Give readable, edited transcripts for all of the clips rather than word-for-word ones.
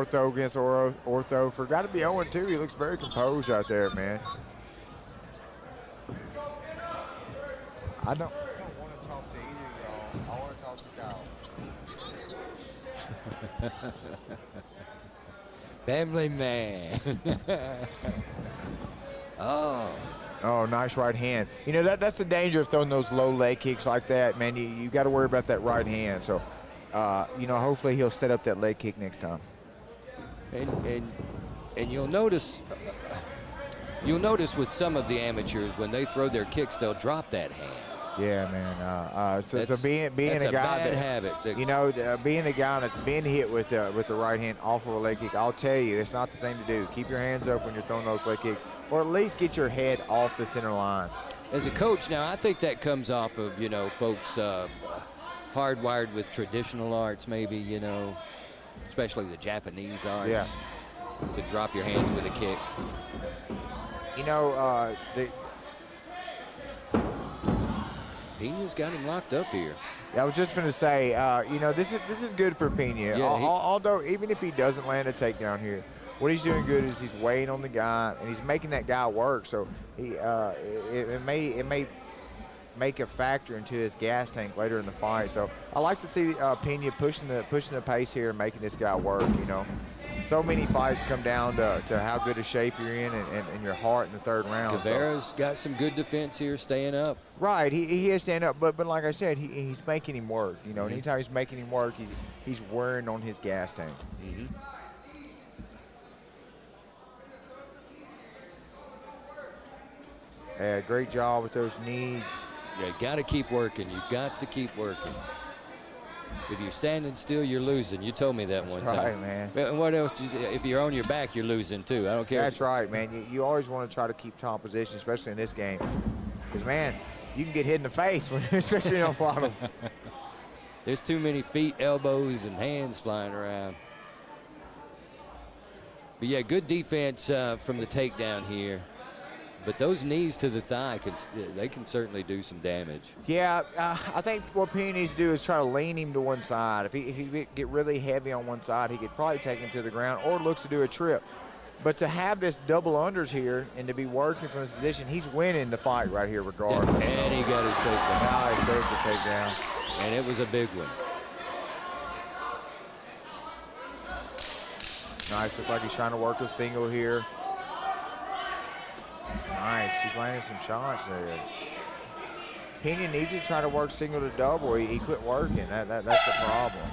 ortho against ortho. For a guy to be 0-2, he looks very composed out there, man. I don't want to talk to either of y'all. I want to talk to Kyle. Family man. Oh, nice right hand. You know, that's the danger of throwing those low leg kicks like that, man. You got to worry about that right hand. So, you know, hopefully he'll set up that leg kick next time. And you'll notice with some of the amateurs when they throw their kicks, they'll drop that hand. Yeah, man. So being that's a guy bad habit. You know, being a guy that's been hit with the right hand off of a leg kick, I'll tell you, it's not the thing to do. Keep your hands up when you're throwing those leg kicks, or at least get your head off the center line. As a coach now, I think that comes off of, you know, folks hardwired with traditional arts, maybe, you know, especially the Japanese arts. Yeah. To drop your hands with a kick. You know, Pena's got him locked up here. I was just going to say, you know, this is good for Pena. Yeah, although even if he doesn't land a takedown here, what he's doing good is he's weighing on the guy and he's making that guy work. So it may make a factor into his gas tank later in the fight. So I like to see Pena pushing the pace here and making this guy work. You know, so many fights come down to how good a shape you're in and your heart in the third round. Guevara's got some good defense here, staying up. Right, he is staying up, but like I said, he's making him work. You know, anytime he's making him work, he's wearing on his gas tank. Yeah, great job with those knees. You got to keep working. You got to keep working. If you're standing still, you're losing. You told me that one time. Right, man. And what else? If you're on your back, you're losing too. I don't care. That's right, man. You always want to try to keep top position, especially in this game. Because, man, you can get hit in the face, especially on bottom. There's too many feet, elbows, and hands flying around. But, yeah, good defense from the takedown here. But those knees to the thigh, they can certainly do some damage. Yeah, I think what Pena needs to do is try to lean him to one side. If he get really heavy on one side, he could probably take him to the ground or looks to do a trip. But to have this double unders here and to be working from his position, he's winning the fight right here regardless. Yeah, and he got his takedown. Now he stays the takedown. And it was a big one. Nice, looks like he's trying to work a single here. Nice, he's landing some shots there. Pena needs to try to work single to double. He quit working. That's the problem.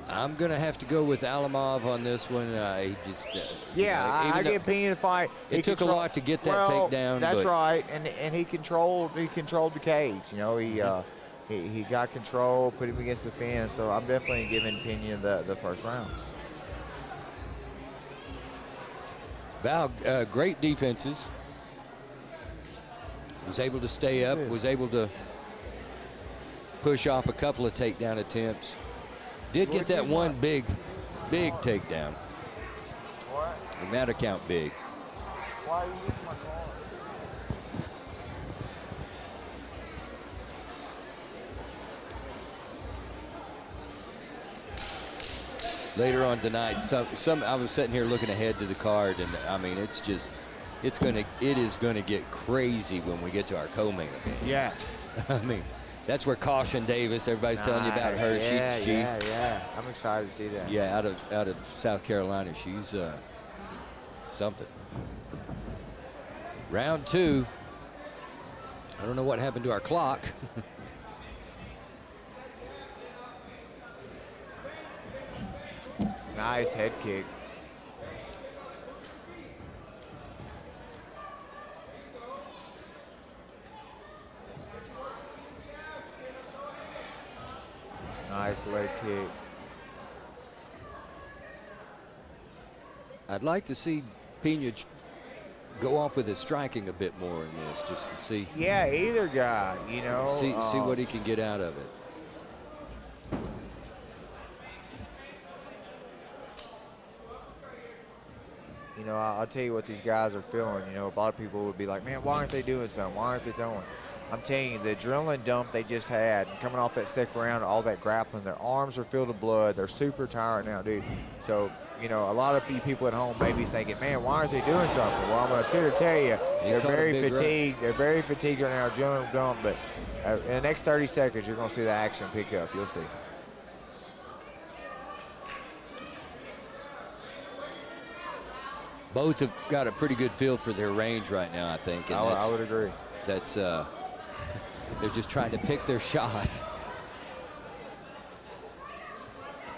I'm going to have to go with Allamov on this one. He just, I get Pena to fight. It took a lot to get that takedown. That's right, and he controlled the cage. You know, he got control, put him against the fence. So I'm definitely giving Pena the first round. Val, great defenses. Was able to stay up, was able to push off a couple of takedown attempts. Did get that one big takedown. What? And that account big. Why are you using my car? Later on tonight, I was sitting here looking ahead to the card, and I mean, it is gonna get crazy when we get to our co-main event. Yeah. I mean, that's where Caution Davis, everybody's telling you about her. Yeah. I'm excited to see that. Yeah, out of South Carolina, she's something. Round 2. I don't know what happened to our clock. Nice head kick. Nice leg kick. I'd like to see Pena go off with his striking a bit more in this, just to see. Yeah, either guy, you know. See what he can get out of it. You know, I'll tell you what these guys are feeling. You know, a lot of people would be like, man, why aren't they doing something? Why aren't they throwing? I'm telling you, the adrenaline dump they just had, coming off that second round, all that grappling, their arms are filled with blood. They're super tired now, dude. So, you know, a lot of you people at home may be thinking, man, why aren't they doing something? Well, I'm going to tell you, they're very fatigued. They're very fatigued right now, adrenaline dump. But in the next 30 seconds, you're going to see the action pick up. You'll see. Both have got a pretty good feel for their range right now, I think. And I would agree. That's they're just trying to pick their shot.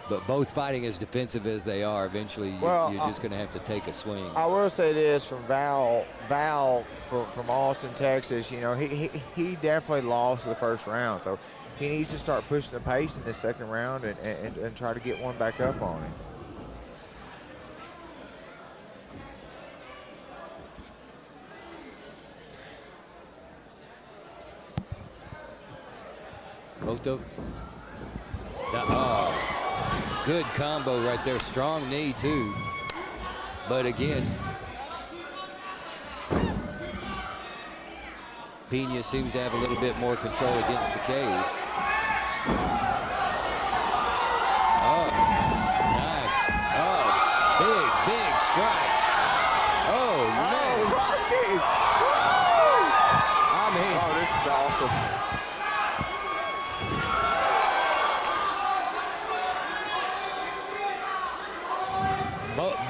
But both fighting as defensive as they are, eventually you're just going to have to take a swing. I will say this from Val from Austin, Texas. You know, he definitely lost the first round, so he needs to start pushing the pace in the second round and try to get one back up on him. Both of good combo right there. Strong knee, too. But again, Pena seems to have a little bit more control against the cage. Oh, nice. Oh, big strikes. Oh, man. Rocky! I mean, oh, this is awesome.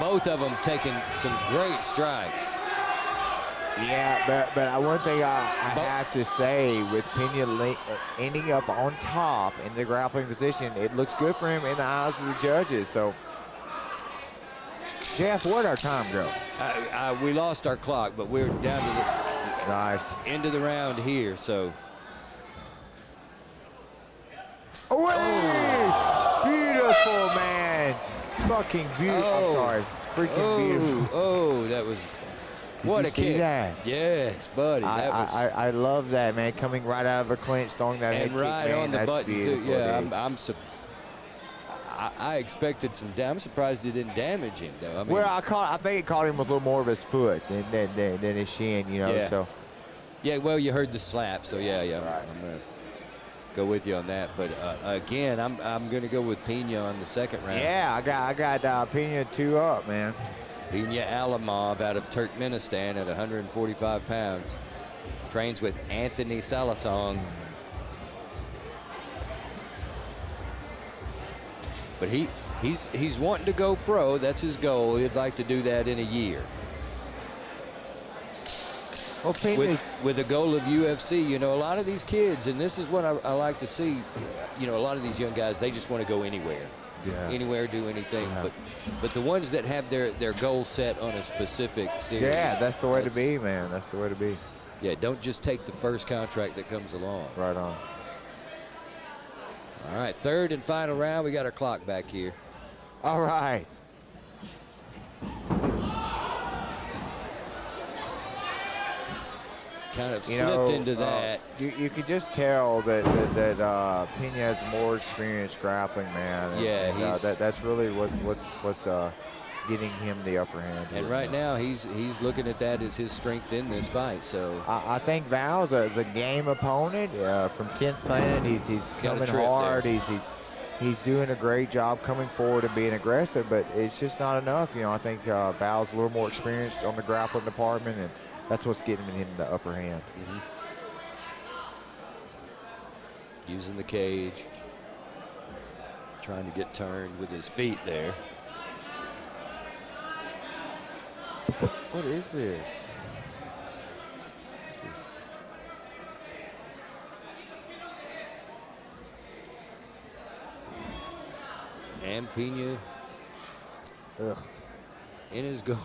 Both of them taking some great strikes. Yeah, but one thing I have to say, with Pena ending up on top in the grappling position, it looks good for him in the eyes of the judges. So, Jeff, where'd our time go? We lost our clock, but we're down to the end of the round here. So, beautiful, man. Fucking beautiful. I'm sorry. Freaking beautiful. Oh, that was... What a kick. That? Yes, buddy. I love that, man. Coming right out of a clinch, throwing that head kick, man. And right on the button, too. Yeah, I expected some damage. I'm surprised it didn't damage him, though. I mean, well, I think it caught him with a little more of his foot than his shin, you know. Yeah. So. Yeah, well, you heard the slap, so yeah. Right. I'm going to go with you on that. But, again, I'm going to go with Pena on the second round. Yeah, I got Pena 2 up, man. Pena Allamov out of Turkmenistan at 145 pounds. Trains with Anthony Salasong. But he's wanting to go pro. That's his goal. He'd like to do that in a year. Well, with the goal of UFC, you know, a lot of these kids, and this is what I like to see, you know, a lot of these young guys, they just want to go anywhere. Yeah. Anywhere, do anything. Yeah. But the ones that have their goal set on a specific series. Yeah, that's the way to be, man. That's the way to be. Yeah, don't just take the first contract that comes along. Right on. All right, third and final round. We got our clock back here. All right. Kind of slipped into that. You could just tell that Pena has more experience grappling, man. And, that's really what's getting him the upper hand. And right now he's looking at that as his strength in this fight. So I think Val's a game opponent from 10th Planet. He's coming hard. He's doing a great job coming forward and being aggressive, but it's just not enough. You know, I think Val's a little more experienced on the grappling department, and that's what's getting him the upper hand. Mm-hmm. Using the cage. Trying to get turned with his feet there. What is this? And Pena in his guard.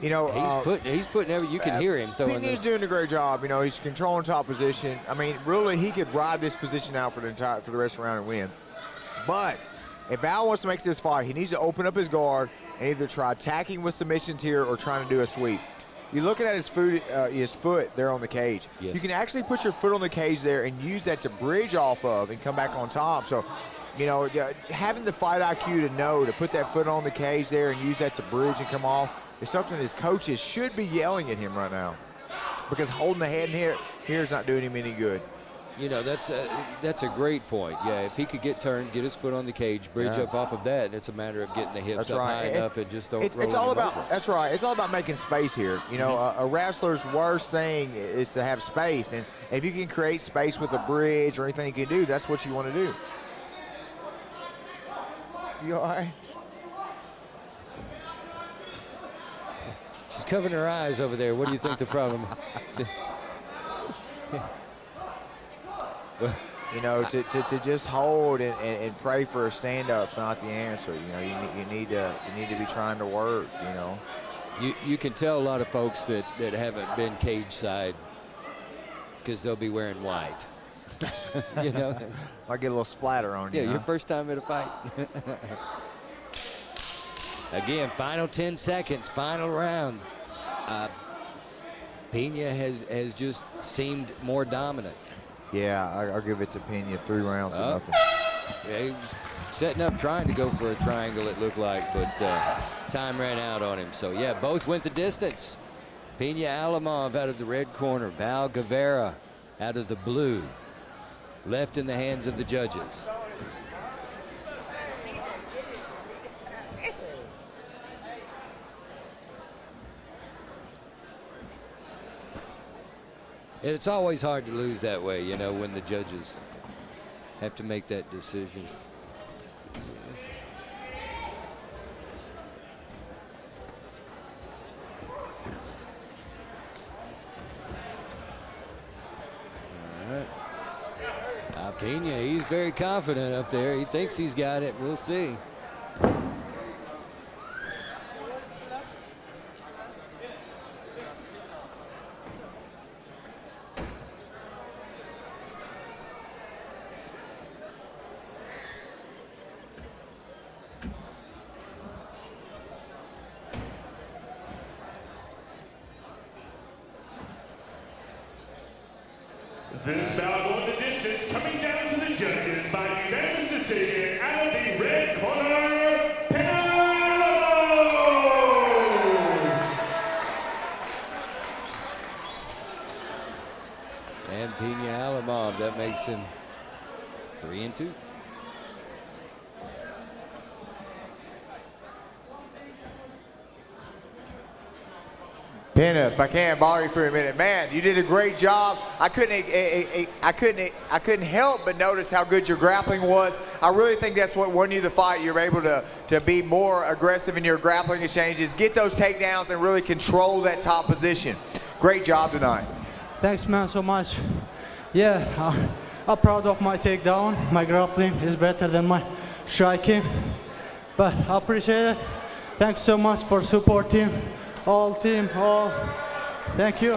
You know, he's putting every. You can hear him throwing this. He's doing a great job. You know, he's controlling top position. I mean, really, he could ride this position out for the rest of the round and win. But if Val wants to make this fight, he needs to open up his guard and either try attacking with submissions here or trying to do a sweep. You're looking at his foot there on the cage. Yes. You can actually put your foot on the cage there and use that to bridge off of and come back on top. So You know, having the fight IQ to know to put that foot on the cage there and use that to bridge and come off is something his coaches should be yelling at him right now, because holding the head in here is not doing him any good. You know, that's a great point. Yeah, if he could get turned, get his foot on the cage, bridge up off of that, it's a matter of getting the hips up high enough and just don't roll it's all about over. That's right. It's all about making space here. You know, a wrestler's worst thing is to have space, and if you can create space with a bridge or anything you can do, that's what you want to do. You all right? She's covering her eyes over there. What do you think the problem is? You know, to just hold and pray for a stand-up's not the answer. You know, you need to be trying to work. You know, you can tell a lot of folks that haven't been cage side because they'll be wearing white. You know, I get a little splatter on you. Yeah, your first time at a fight. Again, final 10 seconds, final round. Pena has just seemed more dominant. Yeah, I'll give it to Pena. 3 rounds to nothing. Yeah, he was setting up, trying to go for a triangle, it looked like, but time ran out on him. So, yeah, both went the distance. Pena Allamov out of the red corner. Val Guevara out of the blue. Left in the hands of the judges. It's always hard to lose that way, you know, when the judges have to make that decision. All right. Pena, he's very confident up there. He thinks he's got it. We'll see. This bout going the distance, coming down to the judges by unanimous decision out of the red corner, Pena. And Pena Allamov, that makes him 3-2. Pena, if I can bother you for a minute, man, you did a great job. I couldn't help but notice how good your grappling was. I really think that's what won you the fight. You were able to be more aggressive in your grappling exchanges, get those takedowns, and really control that top position. Great job tonight. Thanks, man, so much. Yeah, I'm proud of my takedown. My grappling is better than my striking, but I appreciate it. Thanks so much for supporting. All team, all. Thank you.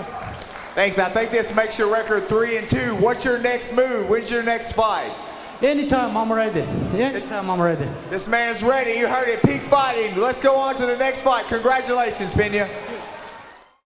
Thanks. I think this makes your record 3-2. What's your next move? When's your next fight? Anytime I'm ready. Anytime I'm ready. This man's ready. You heard it. Peak fighting. Let's go on to the next fight. Congratulations, Pena.